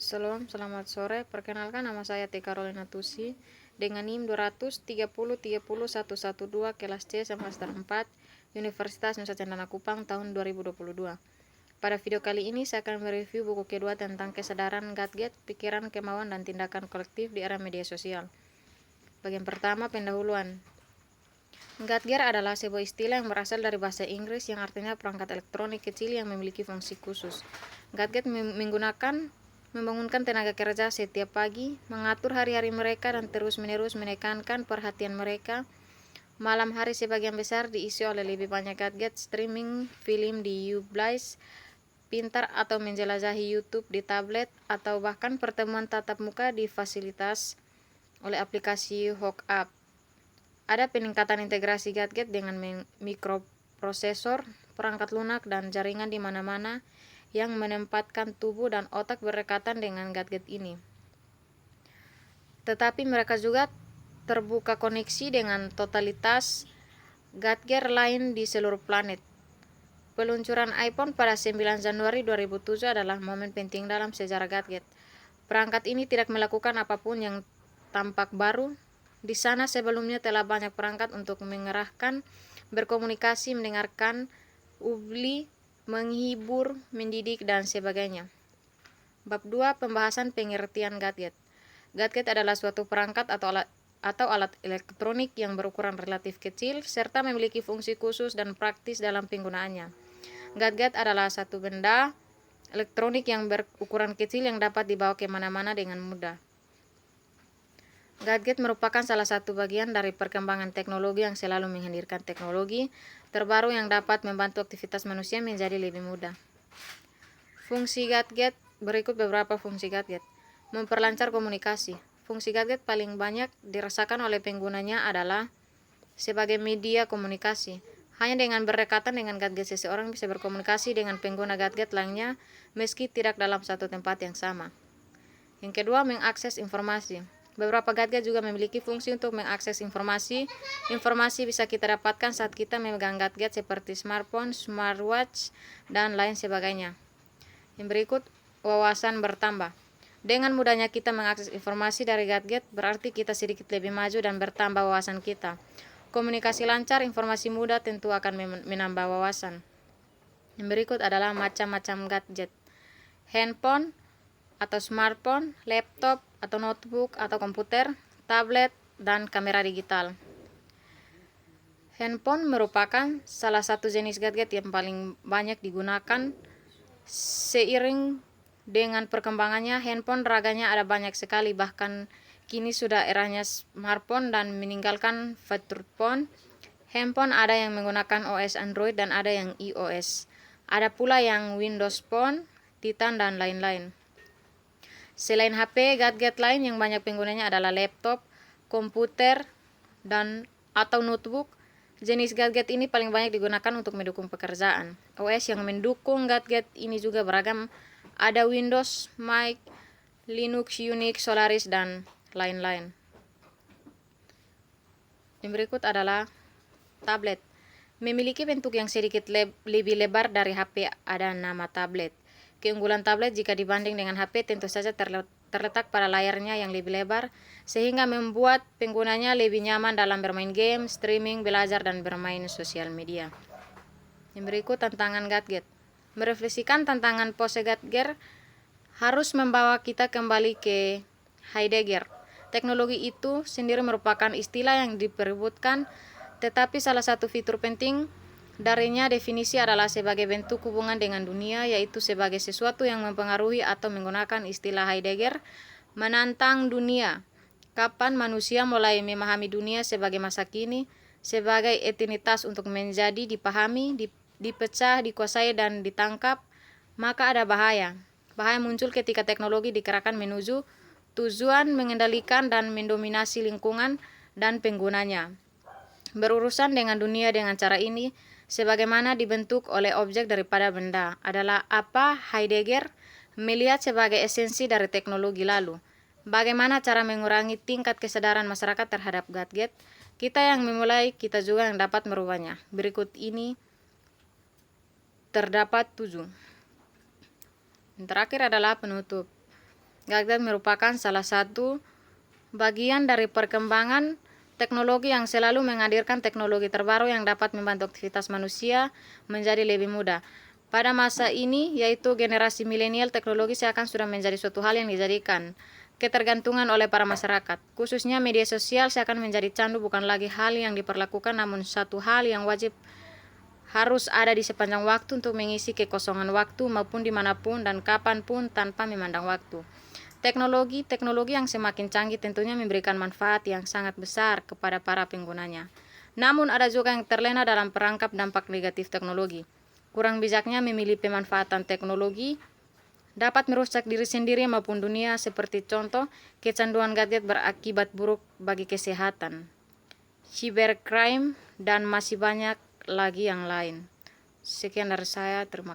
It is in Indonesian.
Salam, selamat sore. Perkenalkan, nama saya T. Carolina Tusi dengan NIM 230 30112 kelas C semester 4 Universitas Nusa Cendana Kupang tahun 2022. Pada video kali ini saya akan mereview buku kedua tentang kesadaran Gatgett, pikiran, kemauan, dan tindakan kolektif di era media sosial. Bagian pertama, pendahuluan. Gatgett adalah sebuah istilah yang berasal dari bahasa Inggris yang artinya perangkat elektronik kecil yang memiliki fungsi khusus. Gatgett membangunkan tenaga kerja setiap pagi, mengatur hari-hari mereka dan terus-menerus menekankan perhatian mereka. Malam hari sebagian besar diisi oleh lebih banyak gadget, streaming film di Ublize pintar atau menjelajahi YouTube di tablet, atau bahkan pertemuan tatap muka di fasilitas oleh aplikasi hookup. Ada peningkatan integrasi gadget dengan mikroprosesor, perangkat lunak, dan jaringan di mana-mana yang menempatkan tubuh dan otak berdekatan dengan gadget ini. Tetapi mereka juga terbuka koneksi dengan totalitas gadget lain di seluruh planet. Peluncuran iPhone pada 9 Januari 2007 adalah momen penting dalam sejarah gadget. Perangkat ini tidak melakukan apapun yang tampak baru. Di sana sebelumnya telah banyak perangkat untuk mengerahkan, berkomunikasi, mendengarkan, menghibur, mendidik, dan sebagainya. Bab 2. Pembahasan pengertian gadget. Gadget adalah suatu perangkat atau alat elektronik yang berukuran relatif kecil serta memiliki fungsi khusus dan praktis dalam penggunaannya. Gadget adalah satu benda elektronik yang berukuran kecil yang dapat dibawa kemana-mana dengan mudah. Gadget merupakan salah satu bagian dari perkembangan teknologi yang selalu menghadirkan teknologi terbaru yang dapat membantu aktivitas manusia menjadi lebih mudah. Fungsi gadget. Berikut beberapa fungsi gadget. Memperlancar komunikasi. Fungsi gadget paling banyak dirasakan oleh penggunanya adalah sebagai media komunikasi. Hanya dengan berdekatan dengan gadget seseorang bisa berkomunikasi dengan pengguna gadget lainnya meski tidak dalam satu tempat yang sama. Yang kedua, mengakses informasi. Beberapa gadget juga memiliki fungsi untuk mengakses informasi. Informasi bisa kita dapatkan saat kita memegang gadget seperti smartphone, smartwatch, dan lain sebagainya. Yang berikut, wawasan bertambah. Dengan mudahnya kita mengakses informasi dari gadget, berarti kita sedikit lebih maju dan bertambah wawasan kita. Komunikasi lancar, informasi mudah tentu akan menambah wawasan. Yang berikut adalah macam-macam gadget. Handphone atau smartphone, laptop atau notebook atau komputer, tablet, dan kamera digital. Handphone merupakan salah satu jenis gadget yang paling banyak digunakan. Seiring dengan perkembangannya, handphone raganya ada banyak sekali, bahkan kini sudah eranya smartphone dan meninggalkan feature phone. Handphone ada yang menggunakan OS Android dan ada yang iOS. Ada pula yang Windows Phone, Titan, dan lain-lain. Selain HP, gadget lain yang banyak penggunanya adalah laptop, komputer, dan atau notebook. Jenis gadget ini paling banyak digunakan untuk mendukung pekerjaan. OS yang mendukung gadget ini juga beragam. Ada Windows, Mac, Linux, Unix, Solaris, dan lain-lain. Yang berikut adalah tablet. Memiliki bentuk yang sedikit lebih lebar dari HP, ada nama tablet. Keunggulan tablet jika dibanding dengan HP tentu saja terletak pada layarnya yang lebih lebar, sehingga membuat penggunanya lebih nyaman dalam bermain game, streaming, belajar, dan bermain sosial media. Yang berikut, tantangan gadget. Merefleksikan tantangan pose gadget harus membawa kita kembali ke Heidegger. Teknologi itu sendiri merupakan istilah yang diperebutkan, tetapi salah satu fitur penting darinya definisi adalah sebagai bentuk hubungan dengan dunia, yaitu sebagai sesuatu yang mempengaruhi atau menggunakan istilah Heidegger, menantang dunia. Kapan manusia mulai memahami dunia sebagai masa kini, sebagai entitas untuk menjadi dipahami, dipecah, dikuasai, dan ditangkap, maka ada bahaya. Bahaya muncul ketika teknologi dikerahkan menuju tujuan mengendalikan dan mendominasi lingkungan dan penggunanya. Berurusan dengan dunia dengan cara ini, sebagaimana dibentuk oleh objek daripada benda, adalah apa Heidegger melihat sebagai esensi dari teknologi lalu. Bagaimana cara mengurangi tingkat kesadaran masyarakat terhadap gadget? Kita yang memulai, kita juga yang dapat merubahnya. Berikut ini terdapat 7. Yang terakhir adalah penutup. Gadget merupakan salah satu bagian dari perkembangan teknologi yang selalu menghadirkan teknologi terbaru yang dapat membantu aktivitas manusia menjadi lebih mudah. Pada masa ini, yaitu generasi milenial, teknologi seakan sudah menjadi suatu hal yang dijadikan ketergantungan oleh para masyarakat. Khususnya media sosial seakan menjadi candu, bukan lagi hal yang diperlakukan, namun satu hal yang wajib harus ada di sepanjang waktu untuk mengisi kekosongan waktu maupun dimanapun dan kapanpun tanpa memandang waktu. Teknologi yang semakin canggih tentunya memberikan manfaat yang sangat besar kepada para penggunanya. Namun ada juga yang terlena dalam perangkap dampak negatif teknologi. Kurang bijaknya memilih pemanfaatan teknologi dapat merusak diri sendiri maupun dunia, seperti contoh kecanduan gadget berakibat buruk bagi kesehatan, cybercrime, dan masih banyak lagi yang lain. Sekian dari saya, terima kasih.